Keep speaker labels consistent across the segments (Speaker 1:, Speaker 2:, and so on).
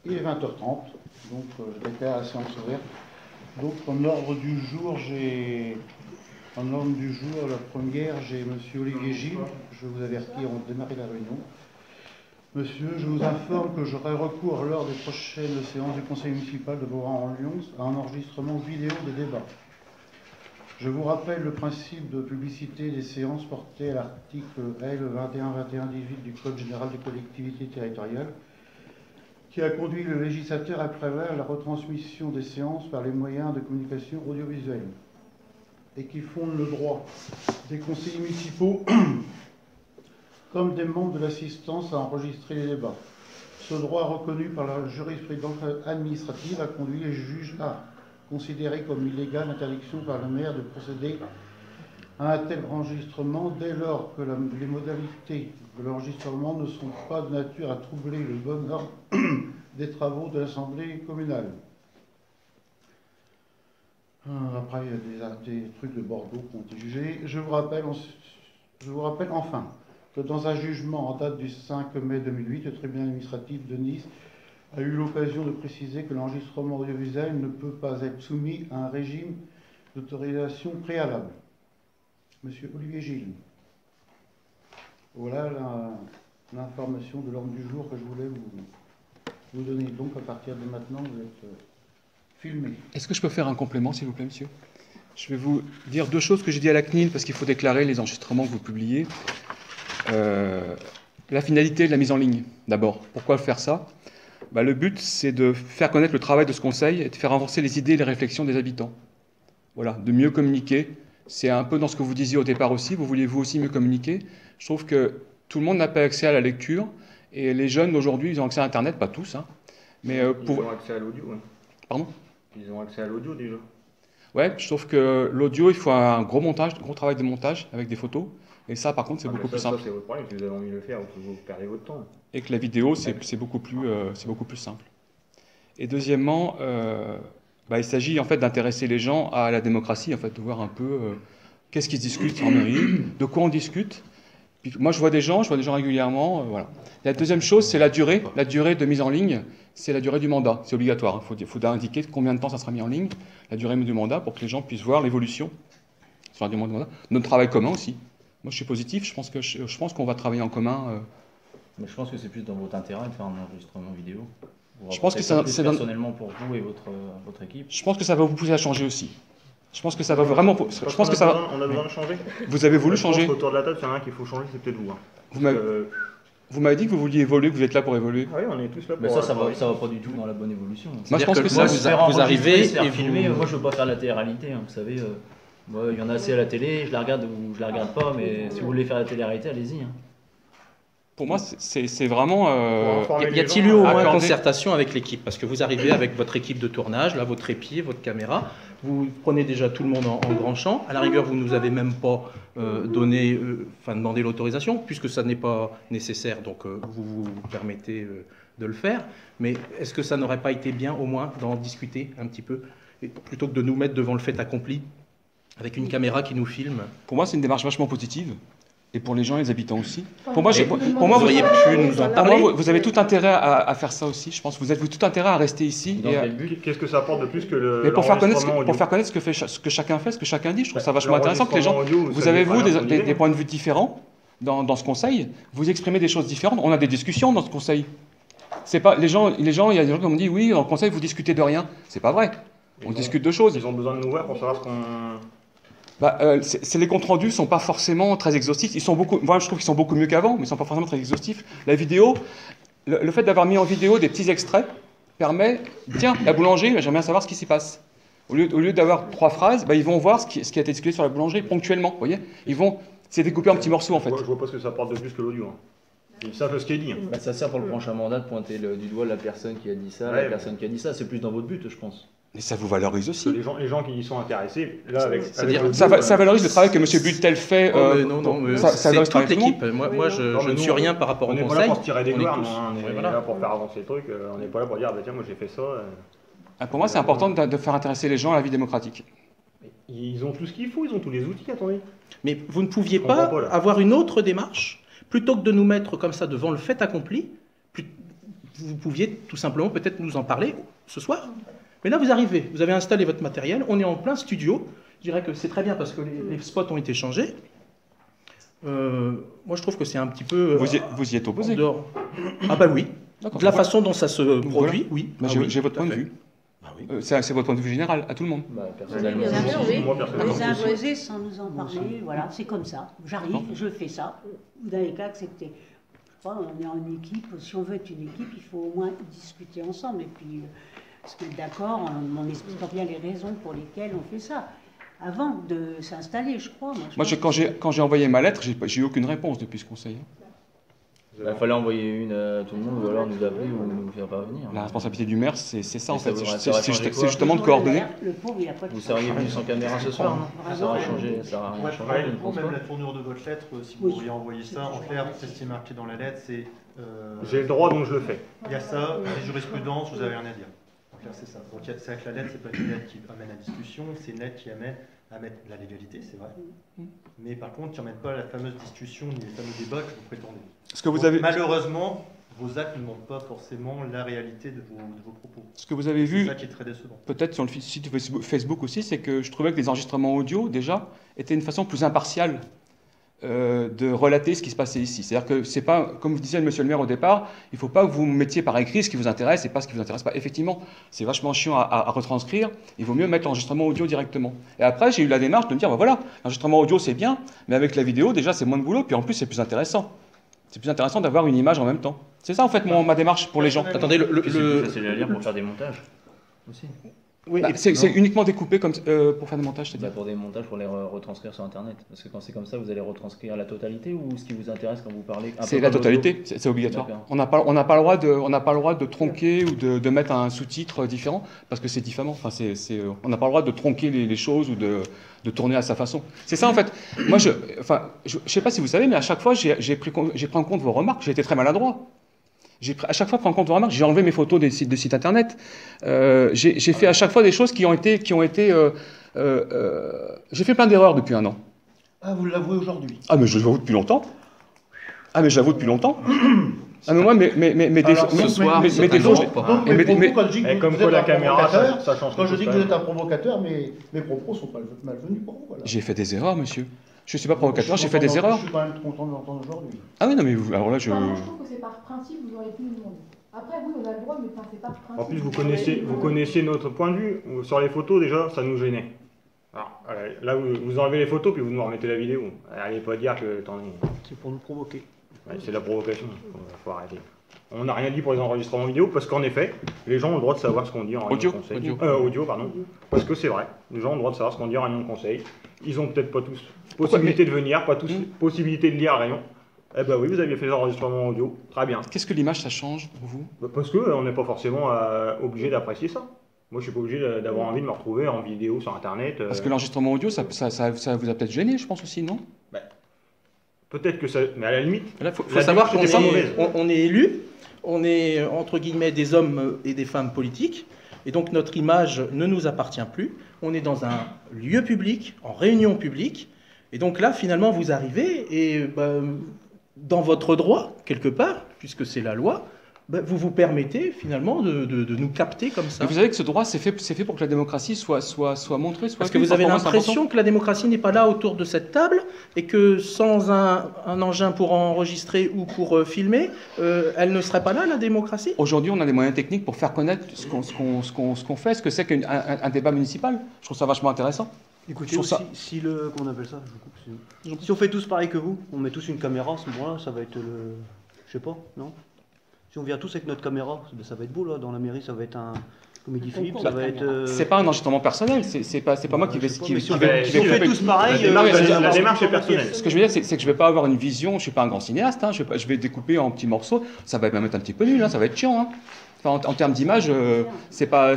Speaker 1: Il est 20h30, donc je déclare la séance ouverte. Donc en ordre du jour, la première, j'ai M. Olivier Gilles. Je vais vous avertir avant de démarrer la réunion. Monsieur, je vous informe que j'aurai recours lors des prochaines séances du Conseil municipal de Beaurain-en-Lyon à un enregistrement vidéo des débats. Je vous rappelle le principe de publicité des séances porté à l'article L 21-21-18 du Code général des collectivités territoriales, qui a conduit le législateur à prévoir la retransmission des séances par les moyens de communication audiovisuelle et qui fonde le droit des conseillers municipaux comme des membres de l'assistance à enregistrer les débats. Ce droit reconnu par la jurisprudence administrative a conduit les juges à considérer comme illégale l'interdiction par le maire de procéder à un tel enregistrement dès lors que les modalités de l'enregistrement ne sont pas de nature à troubler le bon ordre des travaux de l'Assemblée communale. Après, il y a des trucs de Bordeaux qui ont été jugés. Je vous rappelle enfin que dans un jugement en date du 5 mai 2008, le tribunal administratif de Nice a eu l'occasion de préciser que l'enregistrement audiovisuel ne peut pas être soumis à un régime d'autorisation préalable. Monsieur Olivier Gilles. Voilà l'information de l'ordre du jour que je voulais vous donner. Donc, à partir de maintenant, vous êtes filmé.
Speaker 2: Est-ce que je peux faire un complément, s'il vous plaît, monsieur? Je vais vous dire deux choses que j'ai dit à la CNIL, parce qu'il faut déclarer les enregistrements que vous publiez. La finalité de la mise en ligne, d'abord. Pourquoi faire ça? Le but, c'est de faire connaître le travail de ce conseil et de faire avancer les idées et les réflexions des habitants. Voilà, de mieux communiquer. C'est un peu dans ce que vous disiez au départ aussi. Vous vouliez vous aussi mieux communiquer. Je trouve que tout le monde n'a pas accès à la lecture. Et les jeunes d'aujourd'hui, ils ont accès à Internet, pas tous. Hein, mais
Speaker 3: ils ont accès à l'audio. Ouais.
Speaker 2: Pardon?
Speaker 3: Ils ont accès à l'audio déjà.
Speaker 2: Ouais, je trouve que l'audio, il faut un gros montage, un gros travail de montage avec des photos. Et ça, par contre, c'est beaucoup plus simple.
Speaker 3: Ça, c'est votre problème. Si vous avez envie de le faire, vous perdez votre temps.
Speaker 2: Et que la vidéo, c'est beaucoup plus simple. Et deuxièmement, il s'agit en fait d'intéresser les gens à la démocratie, en fait, de voir un peu qu'est-ce qui se discute en mairie, de quoi on discute. Puis, moi, je vois des gens régulièrement. Voilà. La deuxième chose, c'est la durée. La durée de mise en ligne, c'est la durée du mandat. C'est obligatoire. Il faut indiquer combien de temps ça sera mis en ligne, la durée du mandat, pour que les gens puissent voir l'évolution sur la durée du mandat. Notre travail commun aussi. Moi, je suis positif. Je pense qu'on va travailler en commun.
Speaker 4: Mais je pense que c'est plus dans votre intérêt de faire un enregistrement vidéo.
Speaker 2: Je pense que c'est
Speaker 4: personnellement pour vous et votre équipe.
Speaker 2: Je pense que ça va vous pousser à changer aussi. Je pense que ça va vraiment. Je pense que ça va.
Speaker 3: On a besoin de changer.
Speaker 2: Vous avez voulu changer.
Speaker 3: Autour de la table, s'il y en a un qu'il faut changer, c'est peut-être vous. Hein.
Speaker 2: Vous m'avez dit que vous vouliez évoluer, que vous êtes là pour évoluer.
Speaker 3: Ah oui, on est tous là pour.
Speaker 4: Mais ça va pas du tout dans la bonne évolution.
Speaker 2: Moi, je pense que ça.
Speaker 4: Vous arrivez et filmer. Moi, je veux pas faire la télé-réalité. Hein, vous savez, moi, il y en a assez à la télé. Je la regarde ou je la regarde pas. Mais si vous voulez faire la télé-réalité, allez-y. Hein.
Speaker 2: Pour moi, c'est vraiment.
Speaker 5: Y a-t-il eu au moins concertation avec l'équipe? Parce que vous arrivez avec votre équipe de tournage, là, votre épier, votre caméra, vous prenez déjà tout le monde en grand champ. À la rigueur, vous ne nous avez même pas demandé l'autorisation, puisque ça n'est pas nécessaire, donc vous permettez de le faire. Mais est-ce que ça n'aurait pas été bien, au moins, d'en discuter un petit peu, plutôt que de nous mettre devant le fait accompli, avec une caméra qui nous filme?
Speaker 2: Pour moi, c'est une démarche vachement positive. Et pour les gens et les habitants aussi.
Speaker 5: Pour moi, vous auriez pu nous en parler.
Speaker 2: Pour moi, vous avez tout intérêt à faire ça aussi. Je pense que vous avez tout intérêt à rester ici.
Speaker 3: Qu'est-ce que ça apporte de plus que le.
Speaker 2: Mais pour faire connaître ce que chacun fait, ce que chacun dit, je trouve ça vachement intéressant que les gens. Vous avez des points de vue différents dans ce conseil. Vous exprimez des choses différentes. On a des discussions dans ce conseil. C'est pas les gens. Il y a des gens qui m'ont dit oui, dans le conseil vous discutez de rien. C'est pas vrai. On discute de choses.
Speaker 3: Ils ont besoin de nous voir pour savoir ce qu'on.
Speaker 2: Les comptes rendus ne sont pas forcément très exhaustifs. Moi, je trouve qu'ils sont beaucoup mieux qu'avant, mais ils ne sont pas forcément très exhaustifs. La vidéo, le fait d'avoir mis en vidéo des petits extraits permet, tiens, la boulangerie, j'aimerais bien savoir ce qui s'y passe. Au lieu d'avoir 3 phrases, ils vont voir ce qui a été discuté sur la boulangerie ponctuellement. Vous voyez, c'est découpé en petits morceaux en fait.
Speaker 3: Je vois pas ce que ça apporte de plus que l'audio. Hein. Ils savent ce qui est dit. Hein.
Speaker 4: Ça sert pour le prochain mandat de pointer du doigt la personne qui a dit ça, la personne qui a dit ça. C'est plus dans votre but, je pense.
Speaker 2: Mais ça vous valorise aussi.
Speaker 3: Les gens qui y sont intéressés, là,
Speaker 2: ça valorise le travail que M. Buttel fait.
Speaker 5: C'est toute l'équipe. Moi, je ne suis rien par rapport au conseil.
Speaker 3: On n'est pas là pour se tirer des gloires, on est là pour faire avancer le truc. On n'est pas là pour dire, tiens, moi j'ai fait ça.
Speaker 2: Pour moi, c'est important de faire intéresser les gens à la vie démocratique.
Speaker 3: Ils ont tout ce qu'il faut, ils ont tous les outils, attendez.
Speaker 5: Mais vous ne pouviez pas avoir une autre démarche, plutôt que de nous mettre comme ça devant le fait accompli, vous pouviez tout simplement peut-être nous en parler ce soir. Mais là, vous arrivez, vous avez installé votre matériel, on est en plein studio. Je dirais que c'est très bien parce que les spots ont été changés. Moi, je trouve que c'est un petit peu...
Speaker 2: Vous y êtes opposé?
Speaker 5: Ah bah oui. De la façon dont ça se produit, oui.
Speaker 2: J'ai votre point de vue. C'est votre point de vue général, à tout le monde.
Speaker 6: Personnellement, oui. Les imposés sans nous en parler, voilà, c'est comme ça. J'arrive, je fais ça, vous n'avez qu'à accepter. On est en équipe, si on veut être une équipe, il faut au moins discuter ensemble et puis se mettre d'accord en expliquant bien les raisons pour lesquelles on fait ça. Avant de s'installer, je crois.
Speaker 2: Moi, quand j'ai envoyé ma lettre, j'ai eu aucune réponse depuis ce conseil.
Speaker 4: Il fallait envoyer une à tout le monde ou alors nous appeler ou nous faire parvenir.
Speaker 2: La responsabilité du maire, c'est ça en fait. C'est justement de coordonner.
Speaker 4: Vous seriez venu sans caméra ce soir, non? Ça aurait changé.
Speaker 7: Même la tournure de votre lettre, si vous pourriez envoyer ça, en clair, c'est ce qui est marqué dans la lettre, c'est...
Speaker 3: J'ai le droit, donc je le fais.
Speaker 7: Il y a ça, les jurisprudences, vous n'avez rien à dire. En clair, c'est ça. Donc c'est vrai que la lettre, c'est pas une lettre qui amène à discussion, c'est une lettre qui amène à mettre la légalité, c'est vrai. Mais par contre, qui n'emmène pas la fameuse discussion ni les fameux débats que vous prétendez.
Speaker 2: Donc,
Speaker 7: malheureusement, vos actes ne montrent pas forcément la réalité de vos propos.
Speaker 2: Ce que vous avez vu,
Speaker 7: ça qui est très décevant.
Speaker 2: Peut-être sur le site Facebook aussi, c'est que je trouvais que les enregistrements audio, déjà, étaient une façon plus impartiale de relater ce qui se passait ici. C'est-à-dire que c'est pas, comme vous disiez monsieur le maire au départ, il ne faut pas que vous mettiez par écrit ce qui vous intéresse et pas ce qui vous intéresse pas. Effectivement, c'est vachement chiant à retranscrire, il vaut mieux mettre l'enregistrement audio directement. Et après, j'ai eu la démarche de me dire, bah voilà, l'enregistrement audio c'est bien, mais avec la vidéo, déjà c'est moins de boulot, puis en plus c'est plus intéressant. C'est plus intéressant d'avoir une image en même temps. C'est ça en fait ma démarche pour les gens.
Speaker 5: Attendez,
Speaker 4: c'est facile à lire pour faire des montages aussi.
Speaker 2: Oui, c'est uniquement découpé comme, pour faire des montages, c'est-à-dire
Speaker 4: pour des montages, pour les retranscrire sur Internet. Parce que quand c'est comme ça, vous allez retranscrire la totalité ou ce qui vous intéresse quand vous parlez?
Speaker 2: C'est la totalité, c'est obligatoire. On n'a pas le droit de tronquer ou de mettre un sous-titre différent parce que c'est diffamant. Enfin, on n'a pas le droit de tronquer les choses ou de tourner à sa façon. C'est ça en fait. Moi, je sais pas si vous savez, mais à chaque fois, j'ai pris en compte vos remarques. J'ai été très maladroit. À chaque fois, prendre en compte vos remarques, j'ai enlevé mes photos de sites internet. J'ai fait à chaque fois des choses qui ont été j'ai fait plein d'erreurs depuis un an.
Speaker 1: Ah, vous l'avouez aujourd'hui?
Speaker 2: Ah, mais je l'avoue depuis longtemps. Ah, mais je l'avoue depuis longtemps. Ah, mais moi, mes défauts.
Speaker 1: Ce soir, mes défauts. Quand je dis que vous êtes un provocateur, quand je dis que vous êtes un provocateur, mes propos sont pas malvenus pour vous. Voilà.
Speaker 2: J'ai fait des erreurs, monsieur. Je ne suis pas provocateur, j'ai fait des erreurs.
Speaker 1: Je suis quand même content de l'entendre aujourd'hui.
Speaker 2: Ah oui, non, mais alors là,
Speaker 8: je trouve que c'est par principe, vous auriez pu nous demander. Après, vous avez le droit, mais c'est par principe.
Speaker 3: En plus, vous connaissez notre point de vue. Sur les photos, déjà, ça nous gênait. Alors, là, vous enlevez les photos, puis vous nous remettez la vidéo. Allez pas dire que...
Speaker 7: C'est pour nous provoquer.
Speaker 3: Ouais, c'est de la provocation, il faut arrêter. On n'a rien dit pour les enregistrements vidéo, parce qu'en effet, les gens ont le droit de savoir ce qu'on dit en réunion de conseil. Audio, pardon. Parce que c'est vrai, les gens ont le droit de savoir ce qu'on dit en réunion de conseil. Ils ont peut-être pas tous possibilité de venir, pas tous possibilité de lire à réunion. Eh ben oui, vous aviez fait les enregistrements audio, très bien.
Speaker 2: Qu'est-ce que l'image, ça change pour vous?
Speaker 3: Parce qu'on n'est pas forcément obligé d'apprécier ça. Moi, je suis pas obligé d'avoir envie de me retrouver en vidéo sur Internet.
Speaker 2: Parce que l'enregistrement audio, ça vous a peut-être gêné, je pense aussi, non?
Speaker 3: Peut-être que ça... Mais à la limite...
Speaker 5: Il faut savoir qu'on est élu, on est entre guillemets des hommes et des femmes politiques, et donc notre image ne nous appartient plus. On est dans un lieu public, en réunion publique, et donc là, finalement, vous arrivez, et dans votre droit, quelque part, puisque c'est la loi, vous vous permettez finalement de nous capter comme ça.
Speaker 2: Et vous savez que ce droit, c'est fait pour que la démocratie soit montrée, soit...
Speaker 5: Parce que vous avez l'impression que la démocratie n'est pas là autour de cette table et que sans un engin pour enregistrer ou pour filmer, elle ne serait pas là, la démocratie?
Speaker 2: Aujourd'hui, on a des moyens techniques pour faire connaître ce qu'on fait, ce que c'est qu'un débat municipal. Je trouve ça vachement intéressant.
Speaker 9: Écoutez, si comment on appelle ça, si on fait tous pareil que vous, on met tous une caméra, à ce moment-là, ça va être le... Je sais pas, non? Si on vient tous avec notre caméra, ça va être beau là, dans la mairie, ça va être un comédie Philippe, ça va être...
Speaker 2: C'est pas un enregistrement personnel, c'est pas moi qui vais...
Speaker 9: Si on fait tous pareil...
Speaker 3: La démarche est personnelle.
Speaker 2: Ce que je veux dire, c'est que je vais pas avoir une vision, je suis pas un grand cinéaste, je vais découper en petits morceaux, ça va même être un petit peu nul, ça va être chiant. Enfin, en termes d'image, c'est pas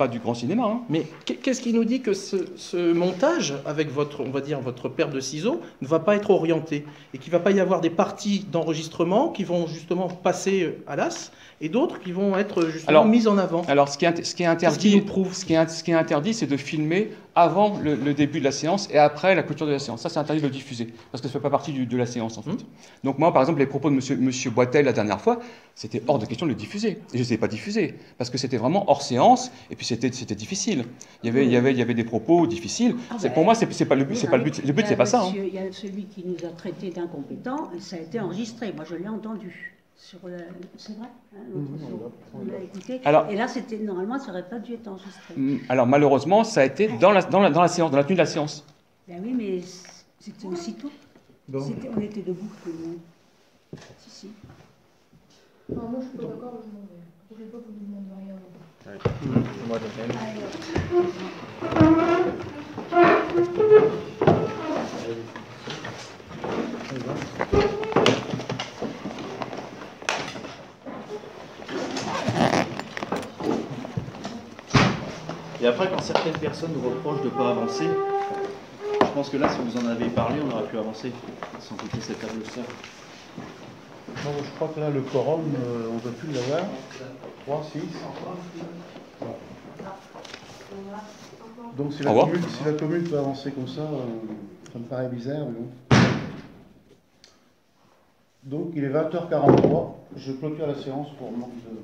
Speaker 2: du grand cinéma. Hein.
Speaker 5: Mais qu'est-ce qui nous dit que ce montage, avec on va dire, votre paire de ciseaux, ne va pas être orienté et qu'il ne va pas y avoir des parties d'enregistrement qui vont justement passer à l'as et d'autres qui vont être justement mises en avant?
Speaker 2: Alors, ce qui est interdit, c'est de filmer avant le début de la séance et après la clôture de la séance. Ça, c'est interdit de le diffuser, parce que ça ne fait pas partie de la séance, en fait. Donc moi, par exemple, les propos de monsieur Boitel la dernière fois, c'était hors de question de le diffuser. Et je ne les ai pas diffusés, parce que c'était vraiment hors séance, et puis c'était difficile. Il y avait des propos difficiles. Pour moi, c'est pas le but. Le but, c'est pas ça.
Speaker 6: Il y a celui qui nous a traités d'incompétents, et ça a été enregistré. Moi, je l'ai entendu. C'est vrai, on l'a écouté. Alors, et là, normalement, ça n'aurait pas dû être enregistré.
Speaker 2: Alors, malheureusement, ça a été dans la séance, dans la tenue de la séance.
Speaker 6: Ben oui, mais c'était aussitôt. Bon. On était debout, tout le monde. Si.
Speaker 8: Non, moi, je suis pas d'accord, je m'en vais. La prochaine fois, vous ne demandez rien.
Speaker 4: Ouais. Moi, de même. Et après, quand certaines personnes nous reprochent de ne pas avancer, je pense que là, si vous en avez parlé, on aurait pu avancer, sans quitter cette table seule.
Speaker 1: Bon, je crois que là, le quorum, on ne peut plus l'avoir. 3, 6. Donc si la commune peut avancer comme ça me paraît bizarre, mais bon. Donc il est 20h43, je clôture la séance pour manque de...